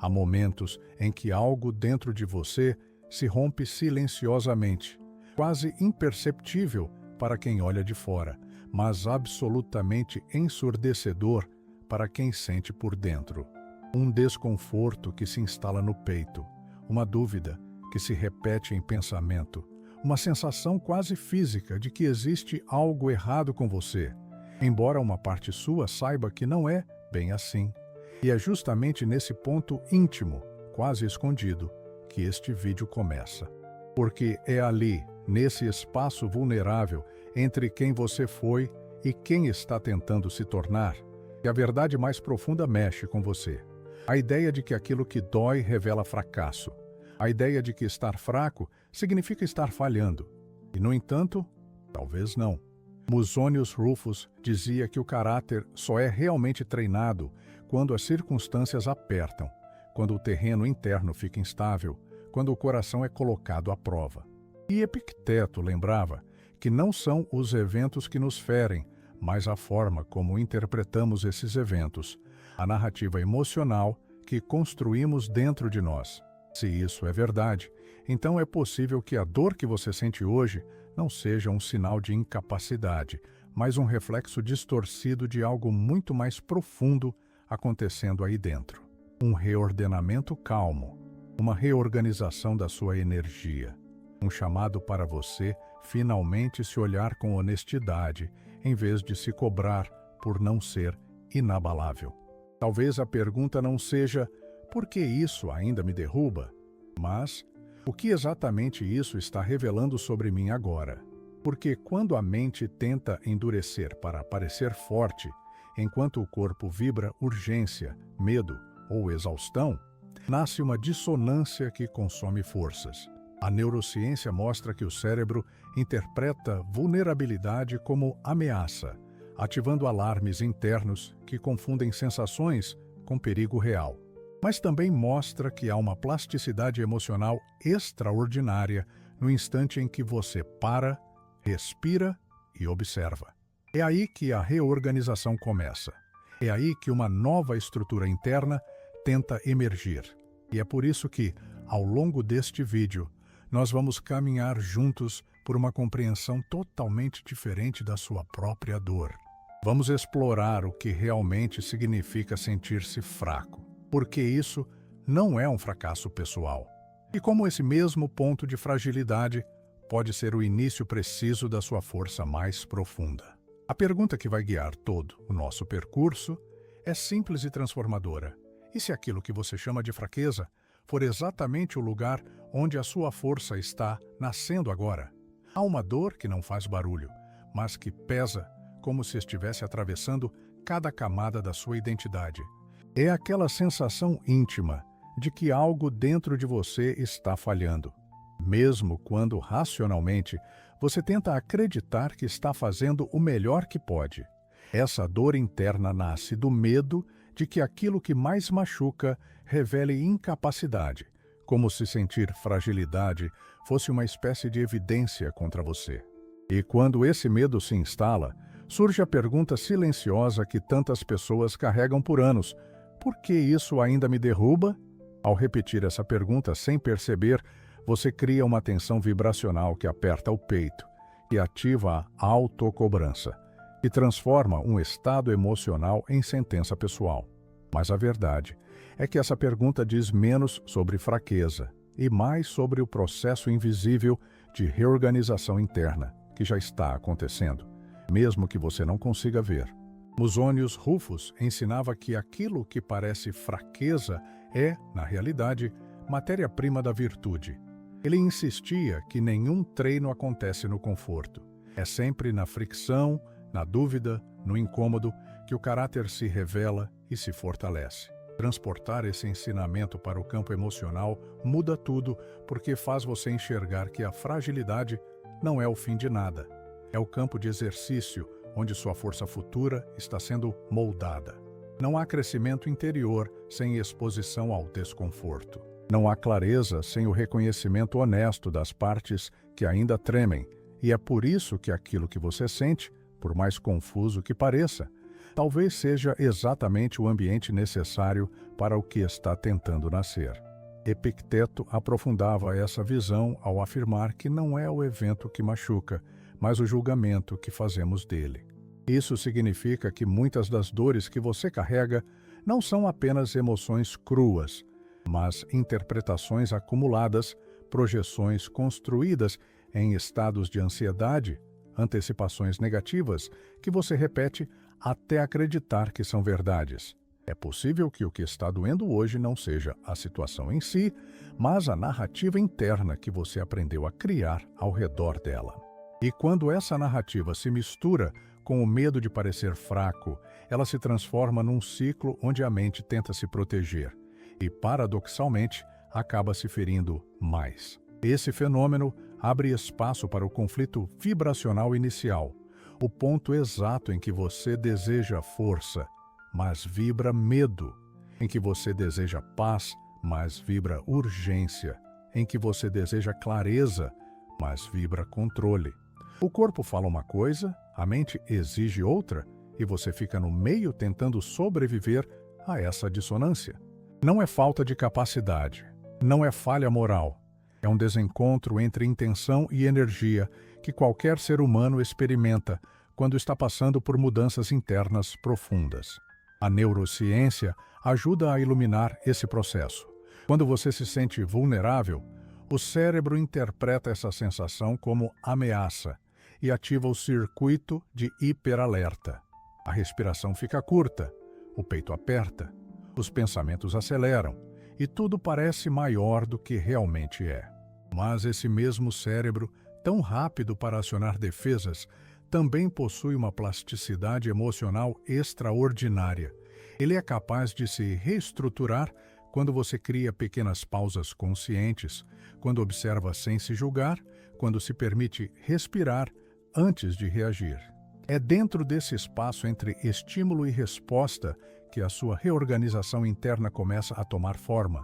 Há momentos em que algo dentro de você se rompe silenciosamente, quase imperceptível para quem olha de fora, mas absolutamente ensurdecedor para quem sente por dentro. Um desconforto que se instala no peito, uma dúvida que se repete em pensamento, uma sensação quase física de que existe algo errado com você, embora uma parte sua saiba que não é bem assim. E é justamente nesse ponto íntimo, quase escondido, que este vídeo começa. Porque é ali, nesse espaço vulnerável entre quem você foi e quem está tentando se tornar, que a verdade mais profunda mexe com você. A ideia de que aquilo que dói revela fracasso. A ideia de que estar fraco significa estar falhando. E, no entanto, talvez não. Musonius Rufus dizia que o caráter só é realmente treinado quando as circunstâncias apertam, quando o terreno interno fica instável, quando o coração é colocado à prova. E Epicteto lembrava que não são os eventos que nos ferem, mas a forma como interpretamos esses eventos, a narrativa emocional que construímos dentro de nós. Se isso é verdade, então é possível que a dor que você sente hoje não seja um sinal de incapacidade, mas um reflexo distorcido de algo muito mais profundo acontecendo aí dentro. Um reordenamento calmo, uma reorganização da sua energia. Um chamado para você finalmente se olhar com honestidade, em vez de se cobrar por não ser inabalável. Talvez a pergunta não seja por que isso ainda me derruba, mas o que exatamente isso está revelando sobre mim agora? Porque quando a mente tenta endurecer para parecer forte, enquanto o corpo vibra urgência, medo ou exaustão, nasce uma dissonância que consome forças. A neurociência mostra que o cérebro interpreta vulnerabilidade como ameaça, ativando alarmes internos que confundem sensações com perigo real. Mas também mostra que há uma plasticidade emocional extraordinária no instante em que você para, respira e observa. É aí que a reorganização começa. É aí que uma nova estrutura interna tenta emergir. E é por isso que, ao longo deste vídeo, nós vamos caminhar juntos por uma compreensão totalmente diferente da sua própria dor. Vamos explorar o que realmente significa sentir-se fraco, porque isso não é um fracasso pessoal. E como esse mesmo ponto de fragilidade pode ser o início preciso da sua força mais profunda. A pergunta que vai guiar todo o nosso percurso é simples e transformadora. E se aquilo que você chama de fraqueza for exatamente o lugar onde a sua força está nascendo agora? Há uma dor que não faz barulho, mas que pesa como se estivesse atravessando cada camada da sua identidade. É aquela sensação íntima de que algo dentro de você está falhando, mesmo quando racionalmente você tenta acreditar que está fazendo o melhor que pode. Essa dor interna nasce do medo de que aquilo que mais machuca revele incapacidade, como se sentir fragilidade fosse uma espécie de evidência contra você. E quando esse medo se instala, surge a pergunta silenciosa que tantas pessoas carregam por anos: por que isso ainda me derruba? Ao repetir essa pergunta sem perceber, você cria uma tensão vibracional que aperta o peito, que ativa a autocobrança, e transforma um estado emocional em sentença pessoal. Mas a verdade é que essa pergunta diz menos sobre fraqueza e mais sobre o processo invisível de reorganização interna que já está acontecendo, mesmo que você não consiga ver. Musonius Rufus ensinava que aquilo que parece fraqueza é, na realidade, matéria-prima da virtude. Ele insistia que nenhum treino acontece no conforto. É sempre na fricção, na dúvida, no incômodo, que o caráter se revela e se fortalece. Transportar esse ensinamento para o campo emocional muda tudo, porque faz você enxergar que a fragilidade não é o fim de nada. É o campo de exercício onde sua força futura está sendo moldada. Não há crescimento interior sem exposição ao desconforto. Não há clareza sem o reconhecimento honesto das partes que ainda tremem, e é por isso que aquilo que você sente, por mais confuso que pareça, talvez seja exatamente o ambiente necessário para o que está tentando nascer. Epicteto aprofundava essa visão ao afirmar que não é o evento que machuca, mas o julgamento que fazemos dele. Isso significa que muitas das dores que você carrega não são apenas emoções cruas, mas interpretações acumuladas, projeções construídas em estados de ansiedade, antecipações negativas que você repete até acreditar que são verdades. É possível que o que está doendo hoje não seja a situação em si, mas a narrativa interna que você aprendeu a criar ao redor dela. E quando essa narrativa se mistura com o medo de parecer fraco, ela se transforma num ciclo onde a mente tenta se proteger e, paradoxalmente, acaba se ferindo mais. Esse fenômeno abre espaço para o conflito vibracional inicial, o ponto exato em que você deseja força, mas vibra medo, em que você deseja paz, mas vibra urgência, em que você deseja clareza, mas vibra controle. O corpo fala uma coisa, a mente exige outra, e você fica no meio tentando sobreviver a essa dissonância. Não é falta de capacidade, não é falha moral. É um desencontro entre intenção e energia que qualquer ser humano experimenta quando está passando por mudanças internas profundas. A neurociência ajuda a iluminar esse processo. Quando você se sente vulnerável, o cérebro interpreta essa sensação como ameaça e ativa o circuito de hiperalerta. A respiração fica curta, o peito aperta, os pensamentos aceleram e tudo parece maior do que realmente é. Mas esse mesmo cérebro, tão rápido para acionar defesas, também possui uma plasticidade emocional extraordinária. Ele é capaz de se reestruturar quando você cria pequenas pausas conscientes, quando observa sem se julgar, quando se permite respirar antes de reagir. É dentro desse espaço entre estímulo e resposta que a sua reorganização interna começa a tomar forma.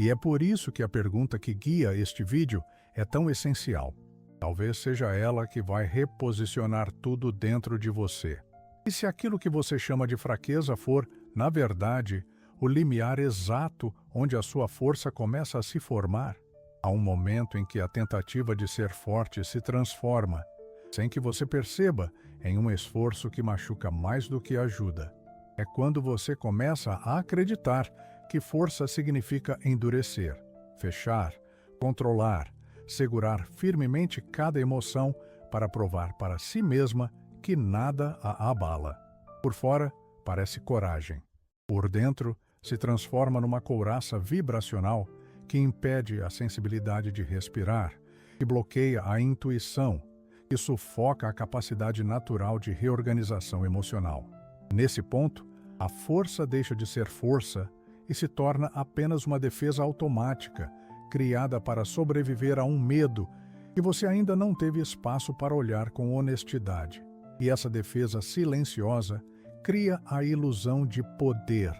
E é por isso que a pergunta que guia este vídeo é tão essencial. Talvez seja ela que vai reposicionar tudo dentro de você. E se aquilo que você chama de fraqueza for, na verdade, o limiar exato onde a sua força começa a se formar? Há um momento em que a tentativa de ser forte se transforma, sem que você perceba, em um esforço que machuca mais do que ajuda. É quando você começa a acreditar que força significa endurecer, fechar, controlar, segurar firmemente cada emoção para provar para si mesma que nada a abala. Por fora, parece coragem. Por dentro, se transforma numa couraça vibracional que impede a sensibilidade de respirar, que bloqueia a intuição, que sufoca a capacidade natural de reorganização emocional. Nesse ponto, a força deixa de ser força e se torna apenas uma defesa automática, criada para sobreviver a um medo que você ainda não teve espaço para olhar com honestidade. E essa defesa silenciosa cria a ilusão de poder,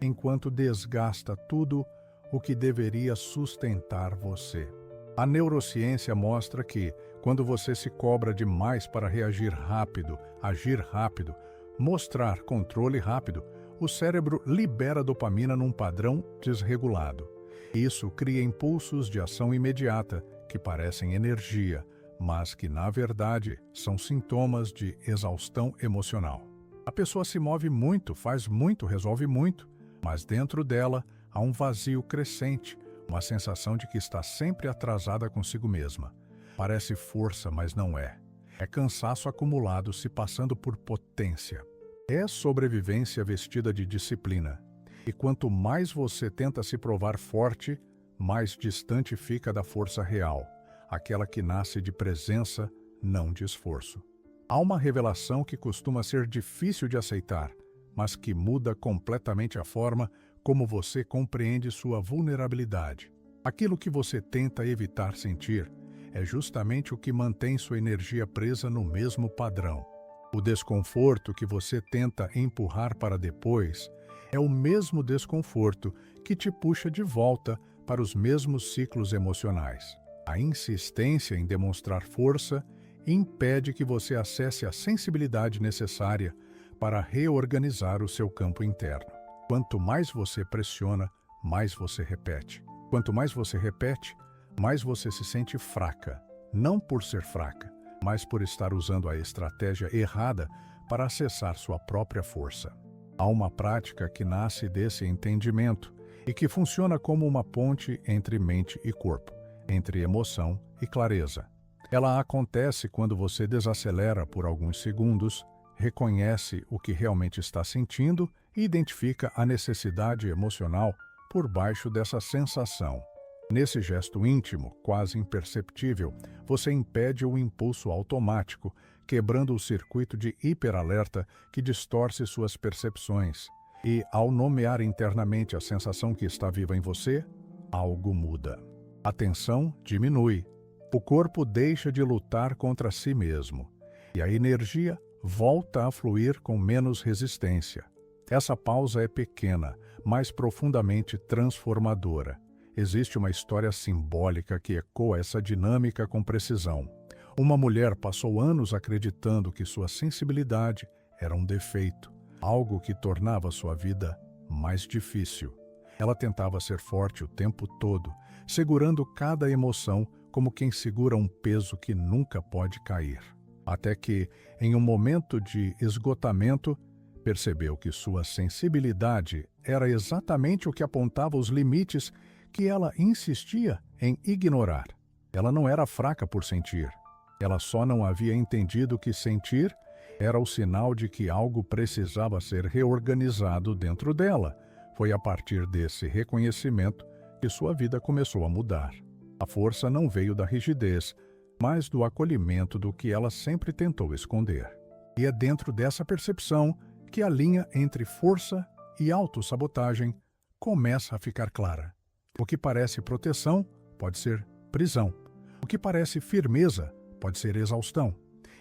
enquanto desgasta tudo o que deveria sustentar você. A neurociência mostra que, quando você se cobra demais para reagir rápido, agir rápido, mostrar controle rápido, o cérebro libera dopamina num padrão desregulado. Isso cria impulsos de ação imediata, que parecem energia, mas que, na verdade, são sintomas de exaustão emocional. A pessoa se move muito, faz muito, resolve muito, mas dentro dela há um vazio crescente, uma sensação de que está sempre atrasada consigo mesma. Parece força, mas não é. É cansaço acumulado se passando por potência. É sobrevivência vestida de disciplina. E quanto mais você tenta se provar forte, mais distante fica da força real, aquela que nasce de presença, não de esforço. Há uma revelação que costuma ser difícil de aceitar, mas que muda completamente a forma como você compreende sua vulnerabilidade. Aquilo que você tenta evitar sentir é justamente o que mantém sua energia presa no mesmo padrão. O desconforto que você tenta empurrar para depois é o mesmo desconforto que te puxa de volta para os mesmos ciclos emocionais. A insistência em demonstrar força impede que você acesse a sensibilidade necessária para reorganizar o seu campo interno. Quanto mais você pressiona, mais você repete. Quanto mais você repete, mais você se sente fraca. Não por ser fraca, mas por estar usando a estratégia errada para acessar sua própria força. Há uma prática que nasce desse entendimento e que funciona como uma ponte entre mente e corpo, entre emoção e clareza. Ela acontece quando você desacelera por alguns segundos, reconhece o que realmente está sentindo e identifica a necessidade emocional por baixo dessa sensação. Nesse gesto íntimo, quase imperceptível, você impede o impulso automático, quebrando o circuito de hiperalerta que distorce suas percepções. E, ao nomear internamente a sensação que está viva em você, algo muda. A tensão diminui. O corpo deixa de lutar contra si mesmo. E a energia volta a fluir com menos resistência. Essa pausa é pequena, mas profundamente transformadora. Existe uma história simbólica que ecoa essa dinâmica com precisão. Uma mulher passou anos acreditando que sua sensibilidade era um defeito, algo que tornava sua vida mais difícil. Ela tentava ser forte o tempo todo, segurando cada emoção como quem segura um peso que nunca pode cair. Até que, em um momento de esgotamento, percebeu que sua sensibilidade era exatamente o que apontava os limites que ela insistia em ignorar. Ela não era fraca por sentir. Ela só não havia entendido que sentir era o sinal de que algo precisava ser reorganizado dentro dela. Foi a partir desse reconhecimento que sua vida começou a mudar. A força não veio da rigidez, mas do acolhimento do que ela sempre tentou esconder. E é dentro dessa percepção que a linha entre força e autossabotagem começa a ficar clara. O que parece proteção pode ser prisão. O que parece firmeza pode ser exaustão.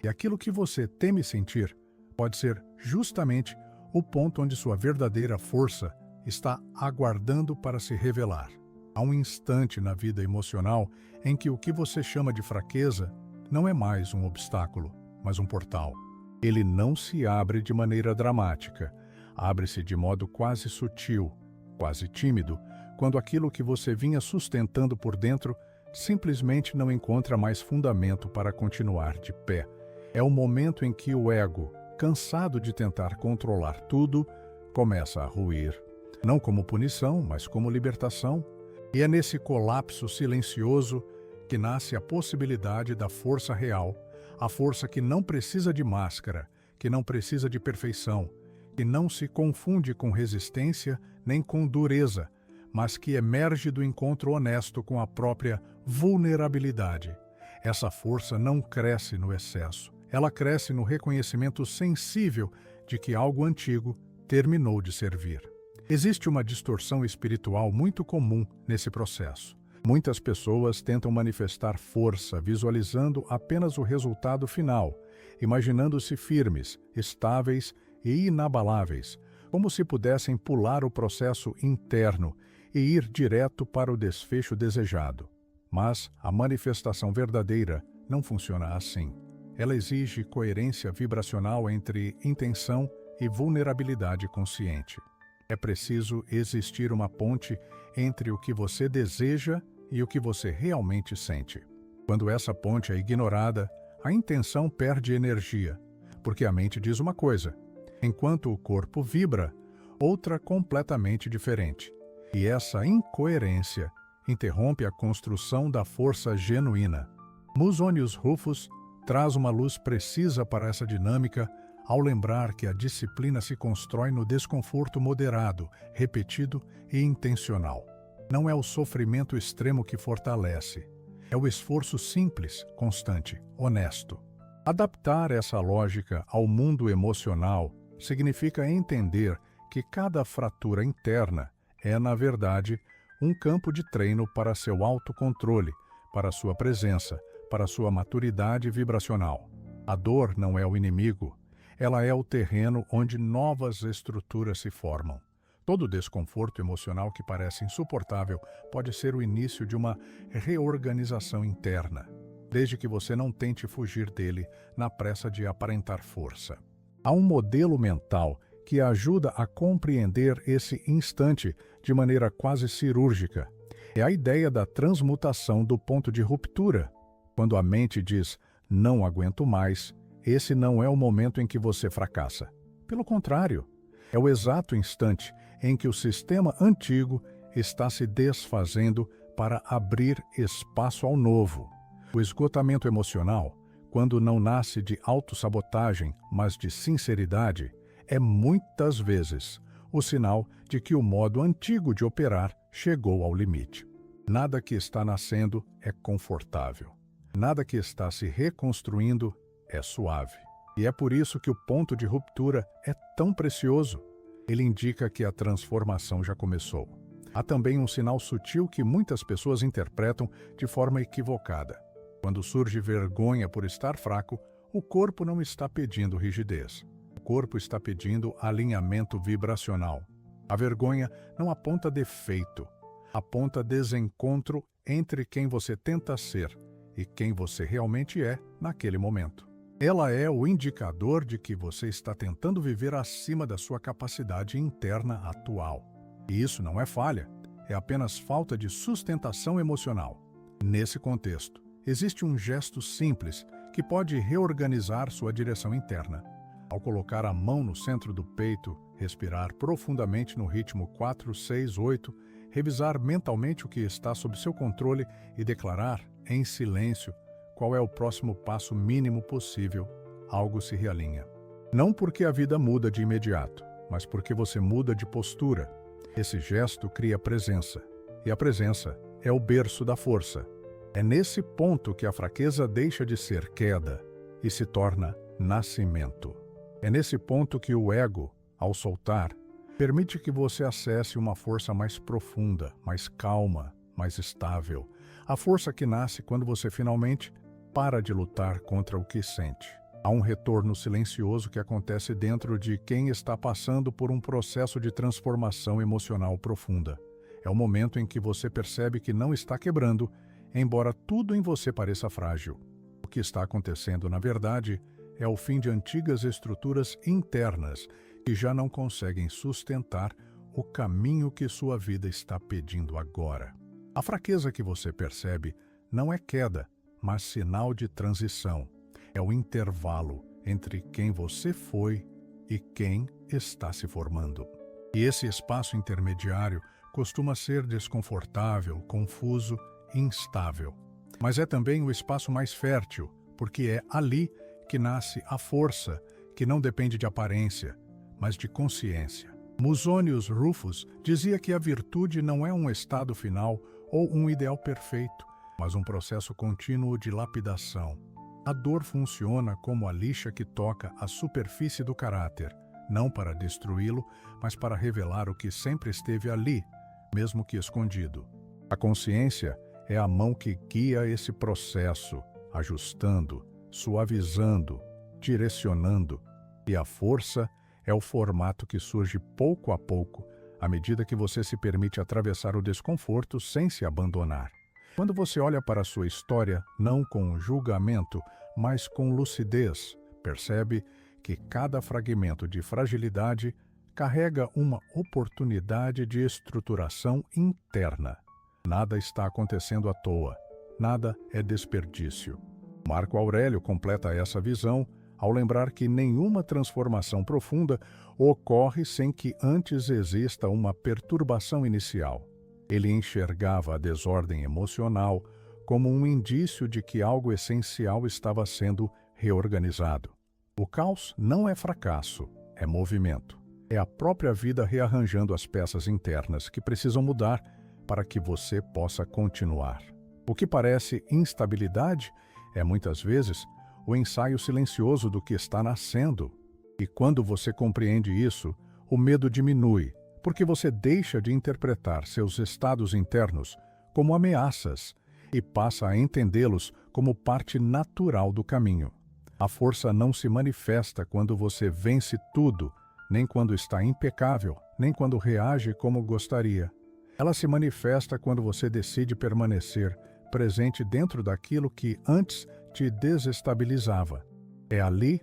E aquilo que você teme sentir pode ser justamente o ponto onde sua verdadeira força está aguardando para se revelar. Há um instante na vida emocional em que o que você chama de fraqueza não é mais um obstáculo, mas um portal. Ele não se abre de maneira dramática, abre-se de modo quase sutil, quase tímido, quando aquilo que você vinha sustentando por dentro simplesmente não encontra mais fundamento para continuar de pé. É o momento em que o ego, cansado de tentar controlar tudo, começa a ruir. Não como punição, mas como libertação. E é nesse colapso silencioso que nasce a possibilidade da força real, a força que não precisa de máscara, que não precisa de perfeição, que não se confunde com resistência nem com dureza, mas que emerge do encontro honesto com a própria vulnerabilidade. Essa força não cresce no excesso, ela cresce no reconhecimento sensível de que algo antigo terminou de servir. Existe uma distorção espiritual muito comum nesse processo. Muitas pessoas tentam manifestar força visualizando apenas o resultado final, imaginando-se firmes, estáveis e inabaláveis, como se pudessem pular o processo interno e ir direto para o desfecho desejado. Mas a manifestação verdadeira não funciona assim. Ela exige coerência vibracional entre intenção e vulnerabilidade consciente. É preciso existir uma ponte entre o que você deseja e o que você realmente sente. Quando essa ponte é ignorada, a intenção perde energia, porque a mente diz uma coisa, enquanto o corpo vibra, outra completamente diferente. E essa incoerência interrompe a construção da força genuína. Musonius Rufus traz uma luz precisa para essa dinâmica ao lembrar que a disciplina se constrói no desconforto moderado, repetido e intencional. Não é o sofrimento extremo que fortalece, é o esforço simples, constante, honesto. Adaptar essa lógica ao mundo emocional significa entender que cada fratura interna é, na verdade, um campo de treino para seu autocontrole, para sua presença, para sua maturidade vibracional. A dor não é o inimigo, ela é o terreno onde novas estruturas se formam. Todo desconforto emocional que parece insuportável pode ser o início de uma reorganização interna, desde que você não tente fugir dele na pressa de aparentar força. Há um modelo mental que ajuda a compreender esse instante de maneira quase cirúrgica. É a ideia da transmutação do ponto de ruptura. Quando a mente diz, não aguento mais, esse não é o momento em que você fracassa. Pelo contrário, é o exato instante em que o sistema antigo está se desfazendo para abrir espaço ao novo. O esgotamento emocional, quando não nasce de autossabotagem, mas de sinceridade, é muitas vezes o sinal de que o modo antigo de operar chegou ao limite. Nada que está nascendo é confortável. Nada que está se reconstruindo é suave. E é por isso que o ponto de ruptura é tão precioso. Ele indica que a transformação já começou. Há também um sinal sutil que muitas pessoas interpretam de forma equivocada. Quando surge vergonha por estar fraco, o corpo não está pedindo rigidez. O corpo está pedindo alinhamento vibracional. A vergonha não aponta defeito, aponta desencontro entre quem você tenta ser e quem você realmente é naquele momento. Ela é o indicador de que você está tentando viver acima da sua capacidade interna atual. E isso não é falha, é apenas falta de sustentação emocional. Nesse contexto, existe um gesto simples que pode reorganizar sua direção interna. Ao colocar a mão no centro do peito, respirar profundamente no ritmo 4, 6, 8, revisar mentalmente o que está sob seu controle e declarar, em silêncio, qual é o próximo passo mínimo possível, algo se realinha. Não porque a vida muda de imediato, mas porque você muda de postura. Esse gesto cria presença, e a presença é o berço da força. É nesse ponto que a fraqueza deixa de ser queda e se torna nascimento. É nesse ponto que o ego, ao soltar, permite que você acesse uma força mais profunda, mais calma, mais estável. A força que nasce quando você finalmente para de lutar contra o que sente. Há um retorno silencioso que acontece dentro de quem está passando por um processo de transformação emocional profunda. É o momento em que você percebe que não está quebrando, embora tudo em você pareça frágil. O que está acontecendo, na verdade, é o fim de antigas estruturas internas que já não conseguem sustentar o caminho que sua vida está pedindo agora. A fraqueza que você percebe não é queda, mas sinal de transição. É o intervalo entre quem você foi e quem está se formando. E esse espaço intermediário costuma ser desconfortável, confuso, instável. Mas é também o espaço mais fértil, porque é ali que nasce a força, que não depende de aparência, mas de consciência. Musonius Rufus dizia que a virtude não é um estado final ou um ideal perfeito, mas um processo contínuo de lapidação. A dor funciona como a lixa que toca a superfície do caráter, não para destruí-lo, mas para revelar o que sempre esteve ali, mesmo que escondido. A consciência é a mão que guia esse processo, ajustando, suavizando, direcionando, e a força é o formato que surge pouco a pouco, à medida que você se permite atravessar o desconforto sem se abandonar. Quando você olha para a sua história, não com julgamento, mas com lucidez, percebe que cada fragmento de fragilidade carrega uma oportunidade de estruturação interna. Nada está acontecendo à toa, nada é desperdício. Marco Aurélio completa essa visão ao lembrar que nenhuma transformação profunda ocorre sem que antes exista uma perturbação inicial. Ele enxergava a desordem emocional como um indício de que algo essencial estava sendo reorganizado. O caos não é fracasso, é movimento. É a própria vida rearranjando as peças internas que precisam mudar para que você possa continuar. O que parece instabilidade é muitas vezes o ensaio silencioso do que está nascendo. E quando você compreende isso, o medo diminui, porque você deixa de interpretar seus estados internos como ameaças e passa a entendê-los como parte natural do caminho. A força não se manifesta quando você vence tudo, nem quando está impecável, nem quando reage como gostaria. Ela se manifesta quando você decide permanecer presente dentro daquilo que antes te desestabilizava. É ali,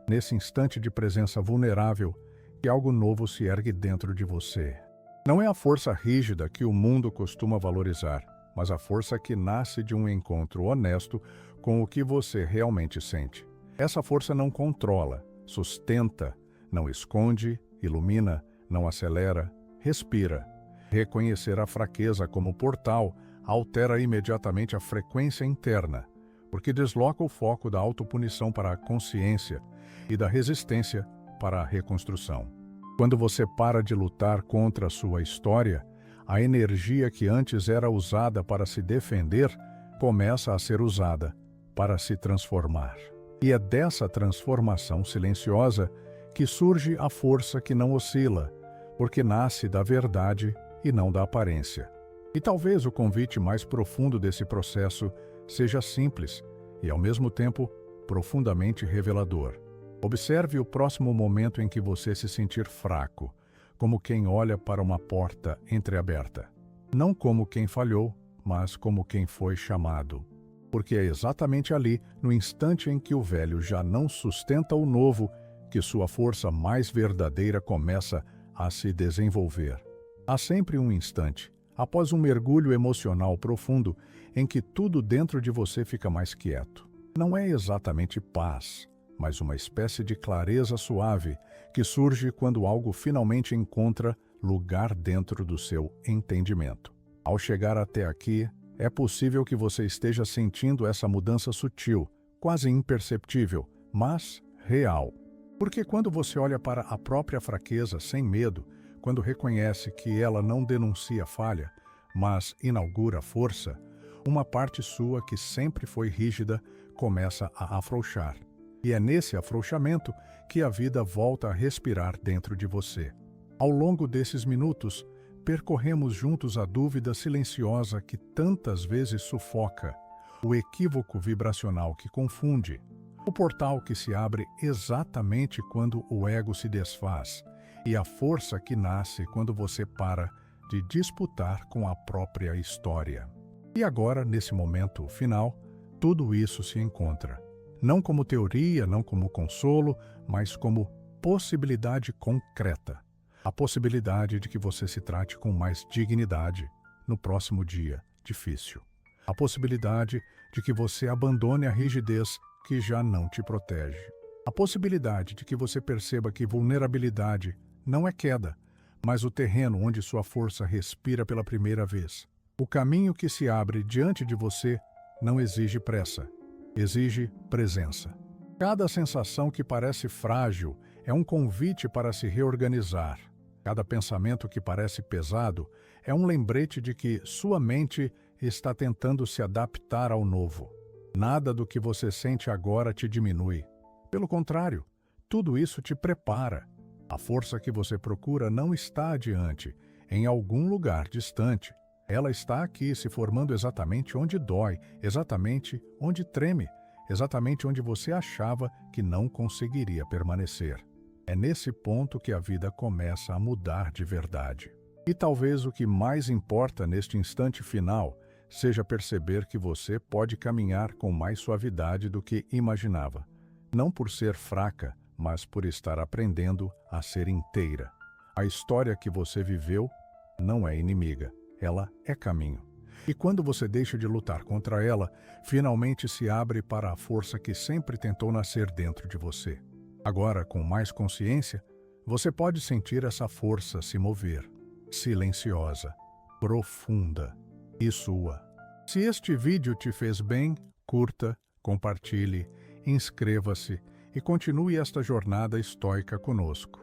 nesse instante de presença vulnerável, que algo novo se ergue dentro de você. Não é a força rígida que o mundo costuma valorizar, mas a força que nasce de um encontro honesto com o que você realmente sente. Essa força não controla, sustenta, não esconde, ilumina, não acelera, respira. Reconhecer a fraqueza como portal altera imediatamente a frequência interna, porque desloca o foco da autopunição para a consciência e da resistência para a reconstrução. Quando você para de lutar contra a sua história, a energia que antes era usada para se defender começa a ser usada para se transformar. E é dessa transformação silenciosa que surge a força que não oscila, porque nasce da verdade e não da aparência. E talvez o convite mais profundo desse processo seja simples e, ao mesmo tempo, profundamente revelador. Observe o próximo momento em que você se sentir fraco, como quem olha para uma porta entreaberta. Não como quem falhou, mas como quem foi chamado. Porque é exatamente ali, no instante em que o velho já não sustenta o novo, que sua força mais verdadeira começa a se desenvolver. Há sempre um instante, após um mergulho emocional profundo, em que tudo dentro de você fica mais quieto. Não é exatamente paz, mas uma espécie de clareza suave que surge quando algo finalmente encontra lugar dentro do seu entendimento. Ao chegar até aqui, é possível que você esteja sentindo essa mudança sutil, quase imperceptível, mas real. Porque quando você olha para a própria fraqueza sem medo, quando reconhece que ela não denuncia falha, mas inaugura força, uma parte sua que sempre foi rígida começa a afrouxar. E é nesse afrouxamento que a vida volta a respirar dentro de você. Ao longo desses minutos, percorremos juntos a dúvida silenciosa que tantas vezes sufoca, o equívoco vibracional que confunde, o portal que se abre exatamente quando o ego se desfaz e a força que nasce quando você para de disputar com a própria história. E agora, nesse momento final, tudo isso se encontra. Não como teoria, não como consolo, mas como possibilidade concreta. A possibilidade de que você se trate com mais dignidade no próximo dia difícil. A possibilidade de que você abandone a rigidez que já não te protege. A possibilidade de que você perceba que vulnerabilidade não é queda, mas o terreno onde sua força respira pela primeira vez. O caminho que se abre diante de você não exige pressa, exige presença. Cada sensação que parece frágil é um convite para se reorganizar. Cada pensamento que parece pesado é um lembrete de que sua mente está tentando se adaptar ao novo. Nada do que você sente agora te diminui. Pelo contrário, tudo isso te prepara. A força que você procura não está adiante, em algum lugar distante. Ela está aqui, se formando exatamente onde dói, exatamente onde treme, exatamente onde você achava que não conseguiria permanecer. É nesse ponto que a vida começa a mudar de verdade. E talvez o que mais importa neste instante final seja perceber que você pode caminhar com mais suavidade do que imaginava. Não por ser fraca, mas por estar aprendendo a ser inteira. A história que você viveu não é inimiga, ela é caminho. E quando você deixa de lutar contra ela, finalmente se abre para a força que sempre tentou nascer dentro de você. Agora, com mais consciência, você pode sentir essa força se mover, silenciosa, profunda e sua. Se este vídeo te fez bem, curta, compartilhe, inscreva-se e continue esta jornada estoica conosco.